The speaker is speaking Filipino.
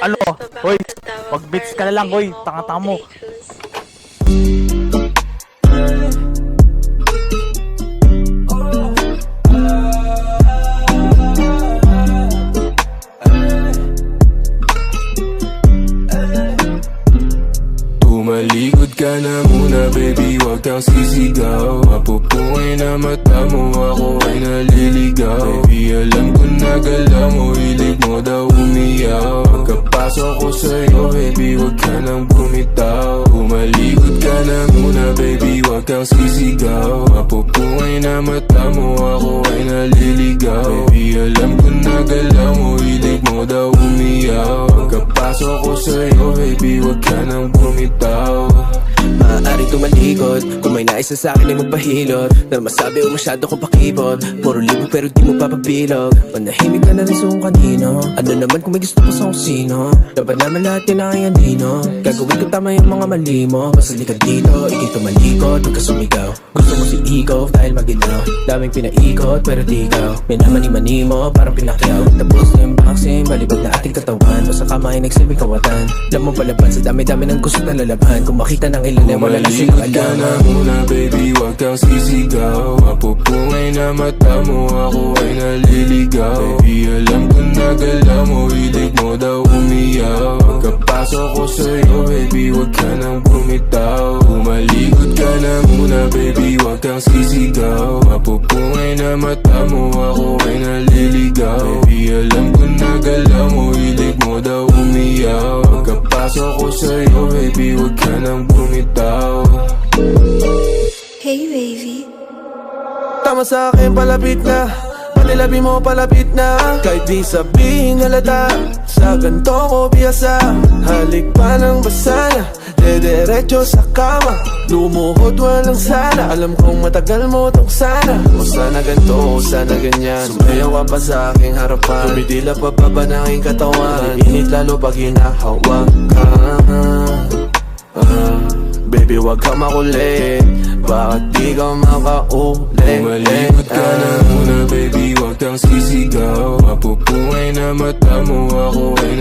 Ano? Hoy, mag-beats ka na lang, hoy. Tanga-tanga mo. Tumalikod ka na muna baby, wag kang sisigaw. Mapupungay na mata mo, ako ay naliligaw. Baby, alam ko na galaw mo, hilig mo daw umiyaw. Pagkapasok ko sa'yo baby, wag ka nang bumitaw. Tumalikod ka na muna baby, wag kang sisigaw. Mapupungay na mata mo, ako ay naliligaw. Baby, alam ko na galaw mo, hilig mo daw umiyaw. Pagkapasok ko sa'yo baby, wag ka nang bumitaw. Maaaring tumalikod kung may nais na sa'kin ay magpahilot. Na masabi o masyado kong pakipot. Puro libo pero di mo papabilog. Manahimik ka na rin sa kung kanino. Ano naman kung may gusto pa sa kung sino. Dapat naman lahat yun ang iyanino. Gagawin ko tama yung mga mali mo. Basta di ka dito, ikay tumalikod, huwag ka sumigaw. Gusto mo si Ikaw dahil maginaw. Daming pinaikot pero di ikaw. Minamani-mani mo parang pinakyaw. Tapos na yung boxing, balibag na ating katawan. Basta kamay nagsilbing kawatan. Alam mo palaban sa dami-dami ng gusto na lalaban. Kung makita ng ilan ay wala na silang Tumalikod ka alam. na muna baby, wag kang sisigaw. Mapupungay na mata mo, ako ay naliligaw. Baby, alam ko na galaw mo, hilig mo daw umiyaw. Pagkapasok ko sa'yo baby, wag ka nang bumitaw. Tumalikod ka na muna baby, wag kang sisigaw. Mapupungay na mata mo, ako ay naliligaw. Baby, alam ko na galaw mo, hilig mo daw umiyaw. Pagkapasok ko sa'yo baby, wag ka nang bumitaw. Hey, baby. Tama sa akin, palapit na. Panilabi mo, palapit na. Kahit di sabihin halata, sa ganto ko biyasa. Halik pa ng basa na, dediretso sa kama. Lumuhod walang sana, alam kong matagal mo tong sana. O sana ganto, o sana ganyan. Sumayaw ka pa sa aking harapan. Tumidila pa baba ng aking katawan. Init lalo pag hinahawak ka. Baby, wag ka makulit. Bakit di ka makaulit? Tumalikod ka na muna baby, wag kang sisigaw. Mapupungay na mata mo, ako ay